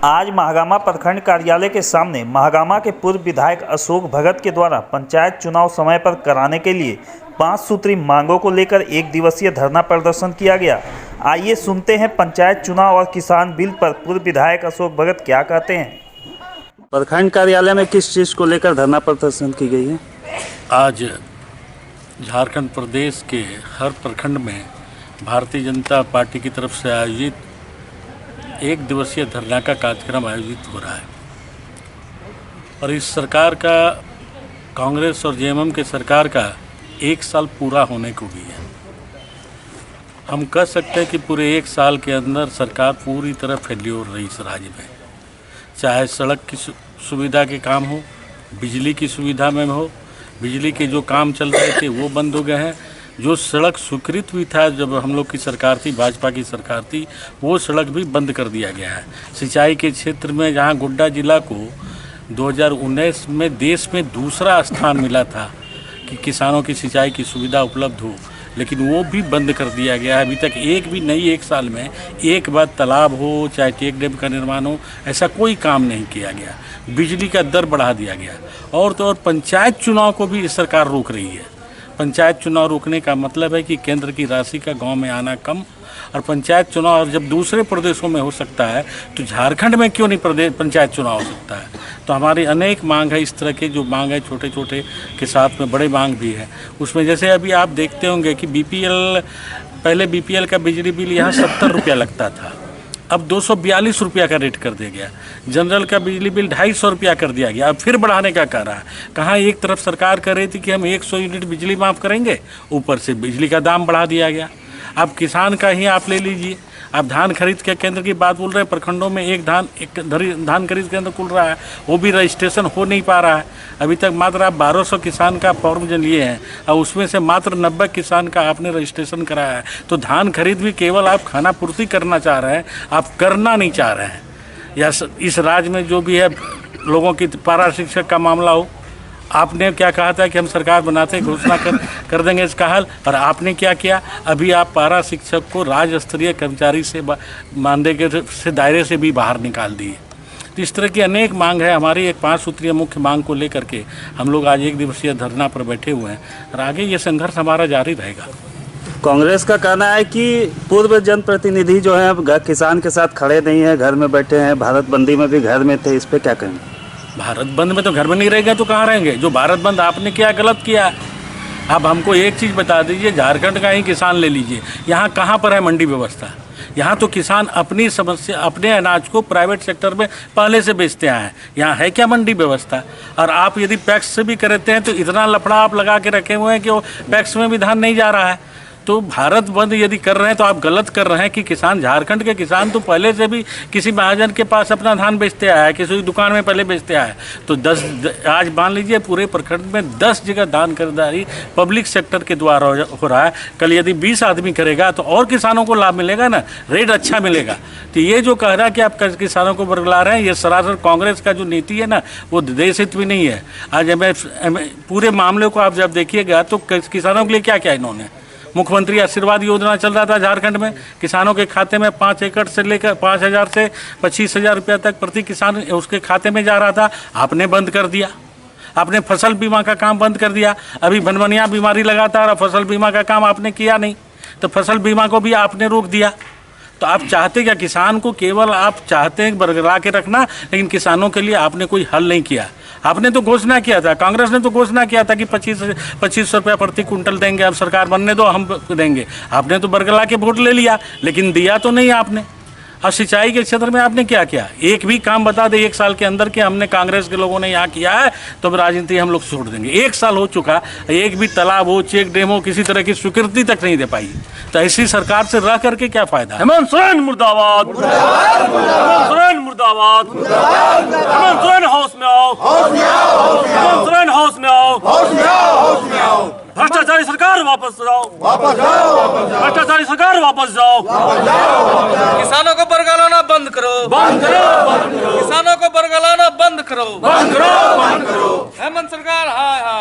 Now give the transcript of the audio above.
आज महागामा प्रखंड कार्यालय के सामने महागामा के पूर्व विधायक अशोक भगत के द्वारा पंचायत चुनाव समय पर कराने के लिए 5 सूत्री मांगों को लेकर एक दिवसीय धरना प्रदर्शन किया गया। आइए सुनते हैं पंचायत चुनाव और किसान बिल पर पूर्व विधायक अशोक भगत क्या कहते हैं। प्रखंड कार्यालय में किस चीज़ को लेकर धरना प्रदर्शन की गई है? आज झारखंड प्रदेश के हर प्रखंड में भारतीय जनता पार्टी की तरफ से आयोजित एक दिवसीय धरना का कार्यक्रम आयोजित हो रहा है और इस सरकार का, कांग्रेस और जेएमएम के सरकार का 1 साल पूरा होने को भी है। हम कह सकते हैं कि पूरे 1 साल के अंदर सरकार पूरी तरह फेल्योर रही इस राज्य में, चाहे सड़क की सुविधा के काम हो, बिजली की सुविधा में हो, बिजली के जो काम चल रहे थे वो बंद हो गए हैं। जो सड़क स्वीकृत हुई था जब हम लोग की सरकार थी, भाजपा की सरकार थी, वो सड़क भी बंद कर दिया गया है। सिंचाई के क्षेत्र में जहां गोड्डा जिला को 2019 में देश में दूसरा स्थान मिला था कि किसानों की सिंचाई की सुविधा उपलब्ध हो, लेकिन वो भी बंद कर दिया गया है। अभी तक एक भी नहीं, 1 साल में एक बार तालाब हो चाहे चेक डैम का निर्माण हो, ऐसा कोई काम नहीं किया गया। बिजली का दर बढ़ा दिया गया और तो और पंचायत चुनाव को भी सरकार रोक रही है। पंचायत चुनाव रोकने का मतलब है कि केंद्र की राशि का गांव में आना कम, और पंचायत चुनाव जब दूसरे प्रदेशों में हो सकता है तो झारखंड में क्यों नहीं पंचायत चुनाव हो सकता है। तो हमारी अनेक मांग है, इस तरह के जो मांग है छोटे छोटे के साथ में बड़े मांग भी है। उसमें जैसे अभी आप देखते होंगे कि बीपीएल, पहले बीपीएल का बिजली बिल यहाँ 70 रुपया लगता था, अब 242 रुपया का रेट कर दिया गया। जनरल का बिजली बिल 250 रुपया कर दिया गया, अब फिर बढ़ाने का कह रहा है। कहाँ एक तरफ सरकार कह रही थी कि हम 100 यूनिट बिजली माफ़ करेंगे, ऊपर से बिजली का दाम बढ़ा दिया गया। अब किसान का ही आप ले लीजिए, आप धान खरीद के केंद्र की बात बोल रहे हैं, प्रखंडों में एक धान खरीद केंद्र खुल रहा है, वो भी रजिस्ट्रेशन हो नहीं पा रहा है। अभी तक मात्र आप 1200 किसान का फॉर्म जो लिए हैं और उसमें से मात्र 90 किसान का आपने रजिस्ट्रेशन कराया है। तो धान खरीद भी केवल आप खाना पूर्ति करना चाह रहे हैं, आप करना नहीं चाह रहे हैं। या इस राज्य में जो भी है लोगों की पारा शिक्षक का मामला हो, आपने क्या कहा था कि हम सरकार बनाते घोषणा कर देंगे इसका हल, और आपने क्या किया? अभी आप पारा शिक्षक को राज्य स्तरीय कर्मचारी से मानदेय के दायरे से भी बाहर निकाल दिए। तो इस तरह की अनेक मांग है। हमारी एक 5 सूत्रीय मुख्य मांग को लेकर के हम लोग आज एक दिवसीय धरना पर बैठे हुए हैं और आगे ये संघर्ष हमारा जारी रहेगा। कांग्रेस का कहना है कि पूर्व जनप्रतिनिधि जो है किसान के साथ खड़े नहीं है, घर में बैठे हैं, भारत बंदी में भी घर में थे, इस पर क्या कहेंगे? भारत बंद में तो घर में नहीं रहेगा तो कहाँ रहेंगे? जो भारत बंद आपने किया, गलत किया। अब हमको एक चीज़ बता दीजिए, झारखंड का ही किसान ले लीजिए, यहाँ कहाँ पर है मंडी व्यवस्था? यहाँ तो किसान अपनी समस्या, अपने अनाज को प्राइवेट सेक्टर में पहले से बेचते आए हैं। यहाँ है क्या मंडी व्यवस्था? और आप यदि पैक्स से भी करते हैं तो इतना लफड़ा आप लगा के रखे हुए हैं कि वो पैक्स में भी धान नहीं जा रहा है। तो भारत बंद यदि कर रहे हैं तो आप गलत कर रहे हैं कि किसान, झारखंड के किसान तो पहले से भी किसी महाजन के पास अपना धान बेचते आया है, किसी दुकान में पहले बेचते आया है। तो आज मान लीजिए पूरे प्रखंड में 10 जगह धान खरीदारी पब्लिक सेक्टर के द्वारा हो रहा है। कल यदि 20 आदमी करेगा तो और किसानों को लाभ मिलेगा ना, रेट अच्छा मिलेगा। तो ये जो कह रहा है कि आप किसानों को बरगला रहे हैं, ये सरासर कांग्रेस का जो नीति है ना, वो देश हित भी नहीं है। आज पूरे मामले को आप जब देखिएगा तो किसानों के लिए क्या क्या इन्होंने, मुख्यमंत्री आशीर्वाद योजना चल रहा था झारखंड में, किसानों के खाते में 5 एकड़ से लेकर 5000 से 25,000 रुपया तक प्रति किसान उसके खाते में जा रहा था, आपने बंद कर दिया। आपने फसल बीमा का काम बंद कर दिया। अभी भनभनिया बीमारी लगातार, फसल बीमा का काम आपने किया नहीं, तो फसल बीमा को भी आपने रोक दिया। तो आप चाहते क्या? किसान को केवल आप चाहते हैं बरगला के रखना, लेकिन किसानों के लिए आपने कोई हल नहीं किया। आपने तो घोषणा किया था, कांग्रेस ने तो घोषणा किया था कि 2500 रुपया प्रति कुंटल देंगे, अब सरकार बनने दो हम देंगे। आपने तो बरगला के वोट ले लिया, लेकिन दिया तो नहीं आपने। और सिंचाई के क्षेत्र में आपने क्या किया? एक भी काम बता दे 1 साल के अंदर कि हमने कांग्रेस के लोगों ने यहाँ किया है, तो अब राजनीति हम लोग छोड़ देंगे। 1 साल हो चुका, एक भी तालाब हो, चेक डैम हो, किसी तरह की स्वीकृति तक नहीं दे पाई। तो ऐसी सरकार से रह करके क्या फायदा? हेमंत सोरेन मुर्दाबाद, हेमंत सोरेन मुर्दाबाद, हेमंत सोरेन हाउस में आओ, हेमंत सोरेन हाउस में आओ, भ्रष्टाचारी सरकार वापस जाओ, भ्रष्टाचारी सरकार वापस जाओ, किसानों को बरगलाना बंद करो, किसानों को बरगलाना बंद करो। हेमंत सरकार हाय हाय।